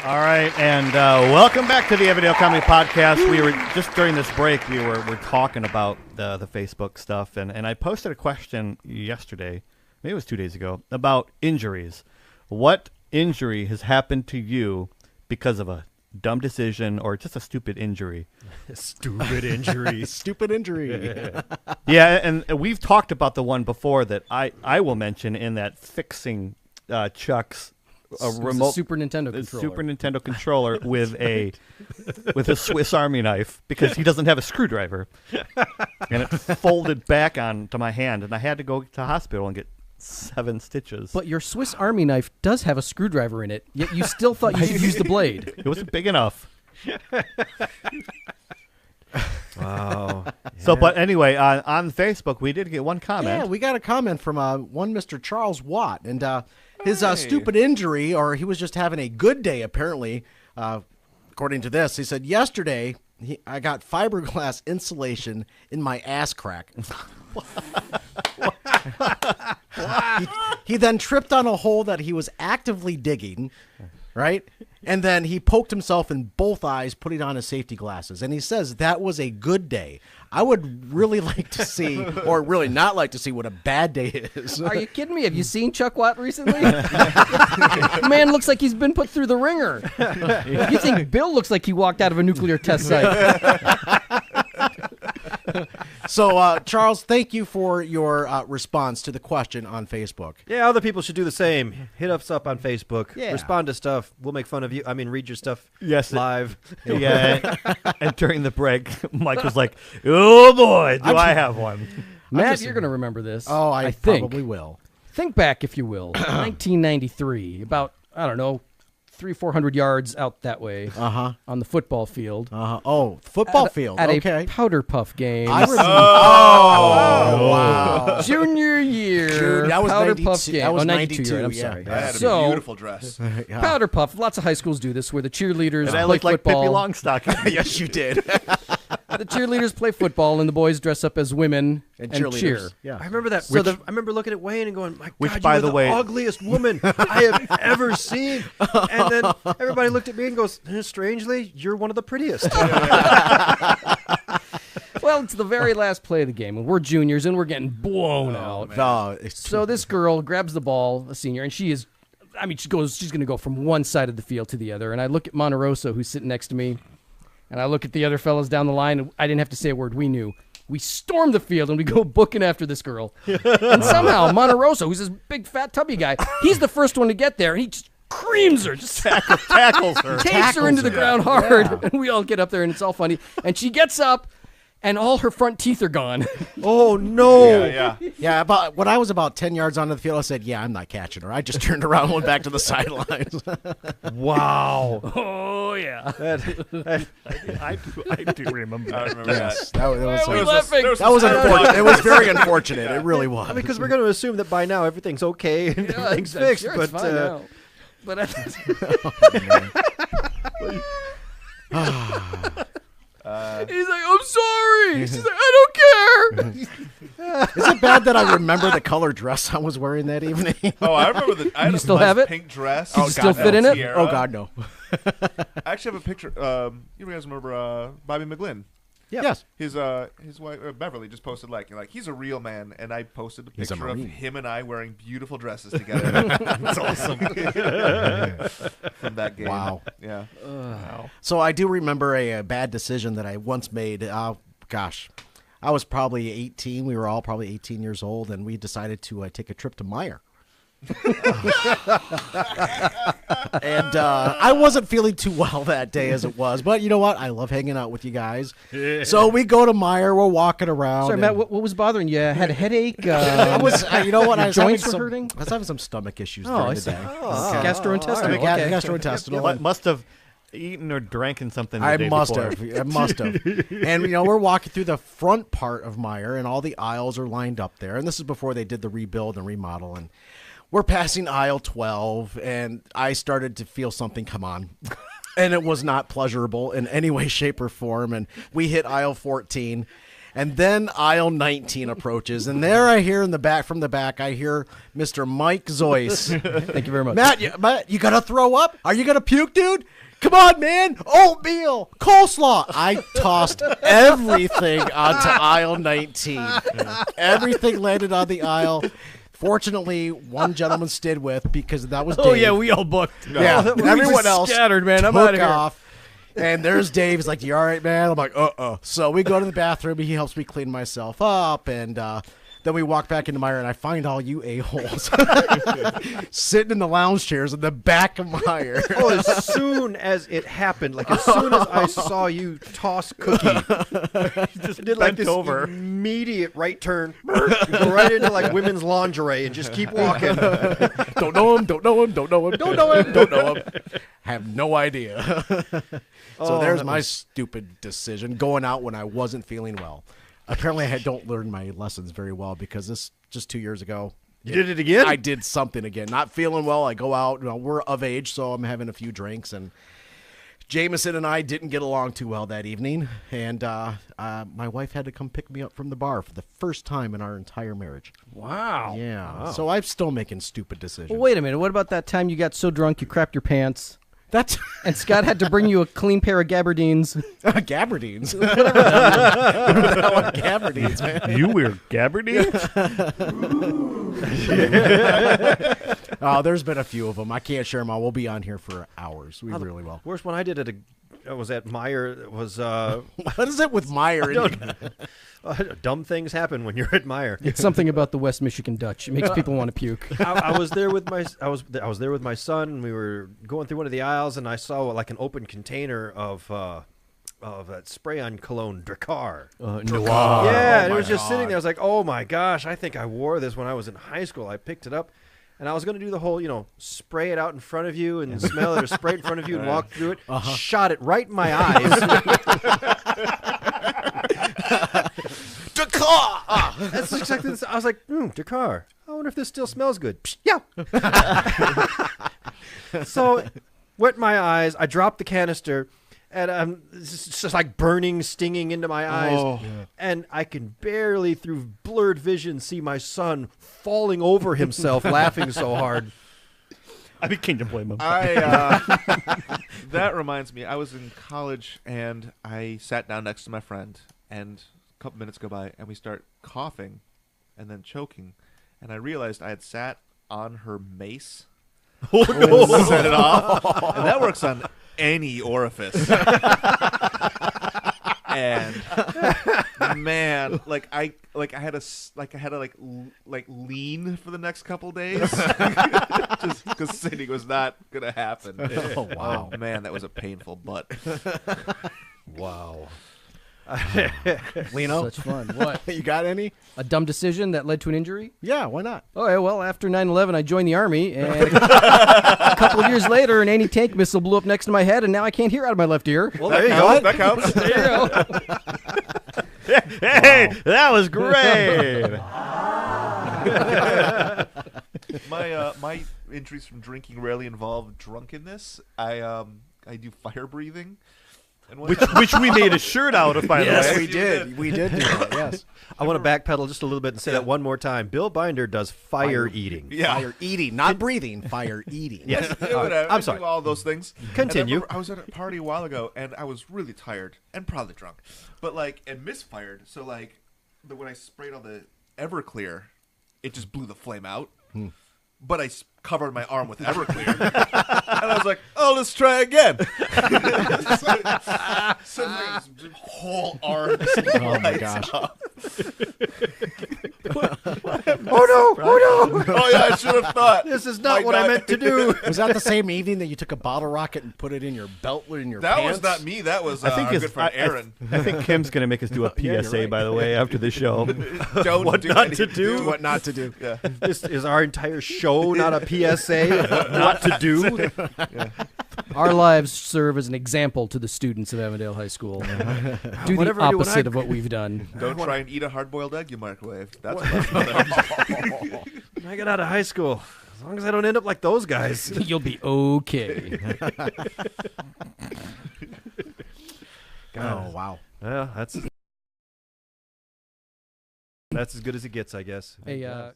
All right, and welcome back to the Avondale Comedy Podcast. We were just during this break, we were talking about the Facebook stuff, and I posted a question yesterday, maybe it was 2 days ago, about injuries. What injury has happened to you because of a dumb decision or just a stupid injury? Stupid injury. Stupid injury. Yeah, and we've talked about the one before that I will mention in that fixing Chuck's remote Super Nintendo controller. Super Nintendo controller with a Swiss Army knife because he doesn't have a screwdriver, and it folded back onto my hand, and I had to go to the hospital and get 7 stitches. But your Swiss Army knife does have a screwdriver in it, yet you still thought you should use the blade. It wasn't big enough. Wow. So, but anyway, on Facebook, we did get one comment. Yeah, we got a comment from one Mr. Charles Watt, and his stupid injury, or he was just having a good day, apparently, according to this. He said, yesterday, I got fiberglass insulation in my ass crack. He then tripped on a hole that he was actively digging, right? And then he poked himself in both eyes, putting on his safety glasses. And he says that was a good day. I would really like to see, or really not like to see, what a bad day is. Are you kidding me? Have you seen Chuck Watt recently? Man looks like he's been put through the ringer. You think Bill looks like he walked out of a nuclear test site. So, Charles, thank you for your response to the question on Facebook. Yeah, other people should do the same. Hit us up on Facebook. Yeah. Respond to stuff. We'll make fun of you. I mean, read your stuff live. Yeah. And during the break, Mike was like, oh, boy, do I have one. Matt, you're going to remember this. Oh, I think. probably will. Think back, if you will. 1993, about, I don't know, 300-400 yards out that way on the football field. Oh, football field. At okay. a powder puff game. I remember. Oh, wow. Junior year. Dude, that was powder 92, puff game. that was 92. yeah. I'm sorry. I had So, a beautiful dress. powder puff. Lots of high schools do this, where the cheerleaders And I play looked like football. Pippi Longstocking. Yes, you did. The cheerleaders play football, and the boys dress up as women and cheer. Yeah. I remember that. So I remember looking at Wayne and going, "My Which, God, by you're the the way- ugliest woman I have ever seen." And then everybody looked at me and goes, "Strangely, you're one of the prettiest." Well, it's the very last play of the game, and we're juniors, and we're getting blown out. No, So this girl grabs the ball, a senior, and she's going to go from one side of the field to the other. And I look at Monteroso, who's sitting next to me, and I look at the other fellas down the line, and I didn't have to say a word. We knew. We storm the field, and we go booking after this girl. And somehow, Monteroso, who's this big, fat, tubby guy, he's the first one to get there, and he just creams her, just Tackles her. takes her into the ground hard, and we all get up there, and it's all funny. And she gets up, and all her front teeth are gone. Oh no! Yeah, about when I was about 10 yards onto the field, I said, "Yeah, I'm not catching her." I just turned around and went back to the sidelines. Wow. Oh, yeah. I do remember I that. remember Yes, that. that was We're laughing. that was unfortunate. It was very unfortunate. It really was. Because we're going to assume that by now everything's okay and Yeah, everything's I'm fixed. sure But it's fine now. But he's like, "I'm sorry." She's like, "I don't care." Is it bad that I remember the color dress I was wearing that evening? Oh, I remember I had You a still nice have it? pink dress. Did you still fit in it? Tiara. Oh God, no. I actually have a picture. You guys remember Bobby McGlynn? Yes. His wife Beverly just posted like he's a real man, and I posted a He's a picture of Marine. him and I wearing beautiful dresses together. That's awesome. From that game. Wow. Yeah. So I do remember a bad decision that I once made. Gosh, I was probably 18. We were all probably 18 years old, and we decided to take a trip to Meijer. And I wasn't feeling too well that day as it was, but you know what? I love hanging out with you guys. So we go to Meijer. We're walking around. Sorry, and Matt, what was bothering you? Had a headache? I was, you know what? I was joints having were hurting? I was having some stomach issues Oh, I during the see. day. Gastrointestinal. Yeah, Okay. gastrointestinal. What must have eaten or drank something the I day must before. have. I must have. And, we're walking through the front part of Meijer, and all the aisles are lined up there. And this is before they did the rebuild and remodel. And we're passing aisle 12, and I started to feel something come on. And it was not pleasurable in any way, shape, or form. And we hit aisle 14. And then aisle 19 approaches, and there I hear from the back, I hear Mr. Mike Zoyce. Thank you very much. Matt, you gonna throw up? Are you gonna puke, dude? Come on, man. Oatmeal, coleslaw. I tossed everything onto aisle 19. Everything landed on the aisle. Fortunately, one gentleman stayed with because that was Dave. Oh, yeah, we all booked. Yeah, everyone else scattered, man. I'm took out of here. off. And there's Dave. He's like, "You all right, man?" I'm like, So we go to the bathroom. He helps me clean myself up. And then we walk back into Meyer, and I find all you a-holes sitting in the lounge chairs in the back of Meyer. Oh, as soon as it happened, like as soon as I saw you toss Cookie, just did like this over. immediate right turn, you go right into like women's lingerie and just keep walking. Don't know him. Don't know him. Don't know him. Don't know him. Don't know him. Have no idea. So there's my stupid decision, going out when I wasn't feeling well. Apparently, I don't learn my lessons very well because this just 2 years ago. You did it again? I did something again. Not feeling well. I go out. We're of age, so I'm having a few drinks. And Jameson and I didn't get along too well that evening. And my wife had to come pick me up from the bar for the first time in our entire marriage. Wow. Yeah. Wow. So I'm still making stupid decisions. Well, wait a minute. What about that time you got so drunk you crapped your pants? That's And Scott had to bring you a clean pair of gabardines. Gabardines. That one, Gabardines, man. You wear gabardines? There's been a few of them. I can't share them all. We'll be on here for hours. We really will. Worst one I did was at Meyer. Was What is it with Meyer? dumb things happen when you're at Meyer. It's something about the West Michigan Dutch. It makes people want to puke. I was there with my there with my son, and we were going through one of the aisles, and I saw like an open container of that spray-on cologne Drakkar. Noir. Yeah, Oh, and it was my just sitting God. there. I was like, oh my gosh, I think I wore this when I was in high school. I picked it up, and I was going to do the whole, spray it out in front of you and smell it, or spray it in front of you and walk through it. Shot it right in my eyes. Dakar! That's exactly this. I was like, Drakkar. I wonder if this still smells good. Psh, yeah. So, wet my eyes. I dropped the canister, and it's just like burning, stinging into my eyes. Oh. And I can barely, through blurred vision, see my son falling over himself, laughing so hard. I can't blame him. That reminds me, I was in college and I sat down next to my friend, and a couple minutes go by and we start coughing and then choking, and I realized I had sat on her mace and set it off, and that works on any orifice. And man, I had to lean for the next couple days just because sitting was not gonna happen. Oh, wow. Oh, man, that was a painful butt. Wow. Lino, Such fun. What? you got any? A dumb decision that led to an injury? Yeah, why not? Oh, yeah, well, after 9/11, I joined the Army, and a couple of years later, an anti-tank missile blew up next to my head, and now I can't hear out of my left ear. Well, there you go. That counts. There you go. Hey, that was great. My injuries from drinking rarely involve drunkenness. I do fire breathing. And which we made a shirt out of, by the Yes, way. we did. We did do that, yes. I want to backpedal just a little bit and say that one more time. Bill Binder does fire eating. yeah. Fire eating, not breathing, fire eating. Yes. Yeah, whatever. I'm I sorry. do all those things. Continue. And I was at a party a while ago, and I was really tired and probably drunk, but and misfired. So when I sprayed all the Everclear, it just blew the flame out. But I covered my arm with Everclear, and I was like, "Oh, let's try again." So my whole arm. Oh, my gosh. Oh no! Oh yeah, I should have thought. This is not Like what I that. meant to do. Was that the same evening that you took a bottle rocket and put it in your belt in your That pants? was not me. That was I think our his good friend Aaron. I think Kim's gonna make us do a PSA, Yeah, you're right. by the way, after the show. Don't What do not anything to do? What not to do. Yeah. This is our entire show, not a PSA of what not to do. Our lives serve as an example to the students of Avondale High School. Do the Whatever I do when opposite I- of what we've done. Don't try and eat a hard-boiled egg you microwave. That's what When I get out of high school, as long as I don't end up like those guys. You'll be okay. Oh, wow. Yeah, that's That's as good as it gets, I guess. Hey, Yeah.